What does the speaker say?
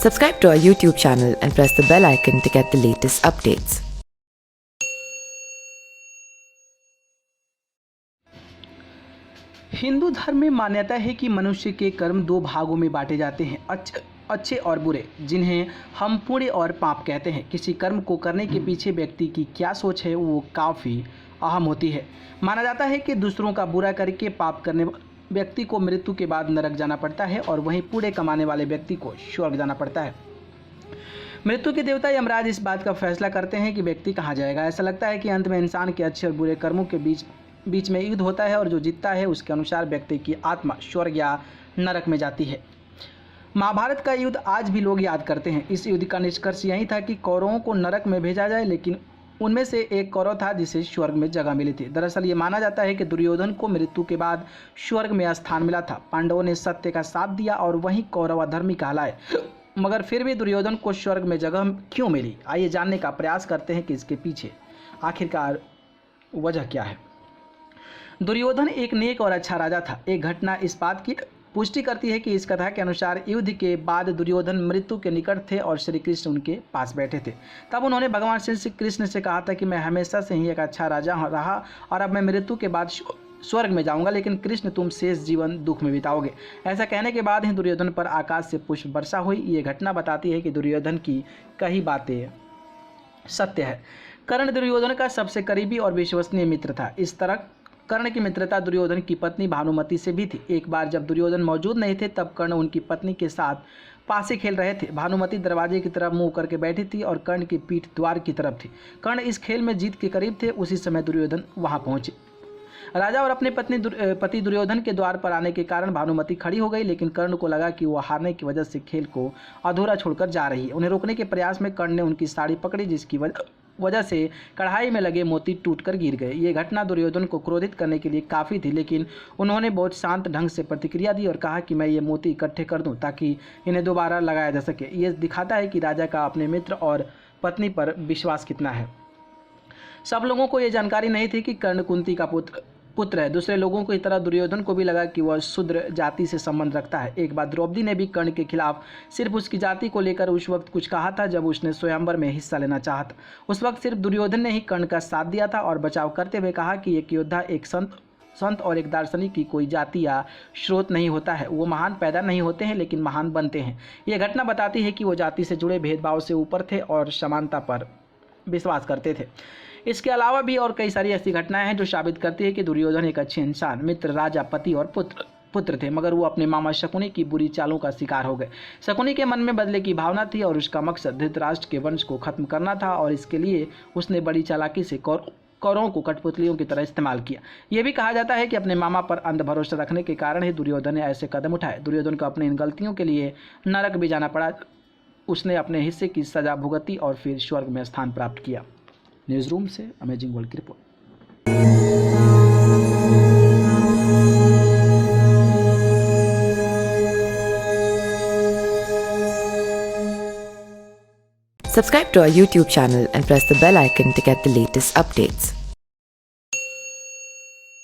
Subscribe to our YouTube channel and press the bell icon to get the latest updates. Hindu धर्म में मान्यता है कि मनुष्य के कर्म दो भागों में बांटे जाते हैं, अच्छे और बुरे, जिन्हें हम पुण्य और पाप कहते हैं। किसी कर्म को करने के पीछे व्यक्ति की क्या सोच है वो काफ़ी अहम होती है। माना जाता है कि दूसरों का बुरा करके पाप करने व्यक्ति को मृत्यु के बाद नरक जाना पड़ता है और वहीं पुण्य कमाने वाले व्यक्ति को स्वर्ग जाना पड़ता है। मृत्यु के देवता यमराज इस बात का फैसला करते हैं कि व्यक्ति कहाँ जाएगा। ऐसा लगता है कि अंत में इंसान के अच्छे और बुरे कर्मों के बीच में युद्ध होता है और जो जीतता है उसके अनुसार व्यक्ति की आत्मा स्वर्ग या नरक में जाती है। महाभारत का युद्ध आज भी लोग याद करते हैं। इस युद्ध का निष्कर्ष यही था कि कौरवों को नरक में भेजा जाए, लेकिन उनमें से एक कौरव था जिसे स्वर्ग में जगह मिली थी। दरअसल ये माना जाता है कि दुर्योधन को मृत्यु के बाद स्वर्ग में स्थान मिला था। पांडवों ने सत्य का साथ दिया और वहीं कौरव अधर्मी कहलाए, मगर फिर भी दुर्योधन को स्वर्ग में जगह क्यों मिली? आइए जानने का प्रयास करते हैं कि इसके पीछे आखिरकार वजह क्या है। दुर्योधन एक नेक और अच्छा राजा था। एक घटना इस बात की पुष्टि करती है कि इस कथा के अनुसार युद्ध के बाद दुर्योधन मृत्यु के निकट थे और श्री कृष्ण उनके पास बैठे थे। तब उन्होंने भगवान श्री कृष्ण से कहा था कि मैं हमेशा से ही एक अच्छा राजा रहा और अब मैं मृत्यु के बाद स्वर्ग में जाऊंगा, लेकिन कृष्ण तुम शेष जीवन दुख में बिताओगे। ऐसा कहने के बाद ही दुर्योधन पर आकाश से पुष्प वर्षा हुई। ये घटना बताती है कि दुर्योधन की कई बातें सत्य है। कर्ण दुर्योधन का सबसे करीबी और विश्वसनीय मित्र था। इस तरह कर्ण की मित्रता दुर्योधन की पत्नी भानुमति से भी थी। एक बार जब दुर्योधन मौजूद नहीं थे तब कर्ण उनकी पत्नी के साथ पासे खेल रहे थे। भानुमति दरवाजे की तरफ मुंह करके बैठी थी और कर्ण की पीठ द्वार की तरफ थी। कर्ण इस खेल में जीत के करीब थे। उसी समय दुर्योधन वहां पहुंचे। राजा और अपने पति दुर्योधन के द्वार पर आने के कारण भानुमति खड़ी हो गई, लेकिन कर्ण को लगा कि वह हारने की वजह से खेल को अधूरा छोड़कर जा रही है। उन्हें रोकने के प्रयास में कर्ण ने उनकी साड़ी पकड़ी, जिसकी वजह से कढ़ाई में लगे मोती टूटकर गिर गए। ये घटना दुर्योधन को क्रोधित करने के लिए काफ़ी थी, लेकिन उन्होंने बहुत शांत ढंग से प्रतिक्रिया दी और कहा कि मैं ये मोती इकट्ठे कर दूं ताकि इन्हें दोबारा लगाया जा सके। ये दिखाता है कि राजा का अपने मित्र और पत्नी पर विश्वास कितना है। सब लोगों को ये जानकारी नहीं थी कि कर्ण कुंती का पुत्र है। दूसरे लोगों की तरह दुर्योधन को भी लगा कि वह शूद्र जाति से संबंध रखता है। एक बार द्रौपदी ने भी कर्ण के खिलाफ सिर्फ उसकी जाति को लेकर उस वक्त कुछ कहा था जब उसने स्वयंवर में हिस्सा लेना चाहा था। उस वक्त सिर्फ दुर्योधन ने ही कर्ण का साथ दिया था और बचाव करते हुए कहा कि एक योद्धा, एक संत और एक दार्शनिक की कोई जाति या स्रोत नहीं होता है। वो महान पैदा नहीं होते हैं लेकिन महान बनते हैं। यह घटना बताती है कि वो जाति से जुड़े भेदभाव से ऊपर थे और समानता पर विश्वास करते थे। इसके अलावा भी और कई सारी ऐसी घटनाएं हैं जो साबित करती है कि दुर्योधन एक अच्छे इंसान, मित्र, राजा, पति और पुत्र थे, मगर वो अपने मामा शकुनी की बुरी चालों का शिकार हो गए। शकुनी के मन में बदले की भावना थी और उसका मकसद धृतराष्ट्र के वंश को खत्म करना था और इसके लिए उसने बड़ी चालाकी से कौरवों को कठपुतलियों की तरह इस्तेमाल किया। यह भी कहा जाता है कि अपने मामा पर अंध भरोसा रखने के कारण ही दुर्योधन ने ऐसे कदम उठाए। दुर्योधन को अपनी इन गलतियों के लिए नरक भी जाना पड़ा। उसने अपने हिस्से की सजा भुगती और फिर स्वर्ग में स्थान प्राप्त किया। न्यूज़ रूम से अमेजिंग वर्ल्ड की report. Subscribe to our YouTube channel and press the bell icon to get the latest updates.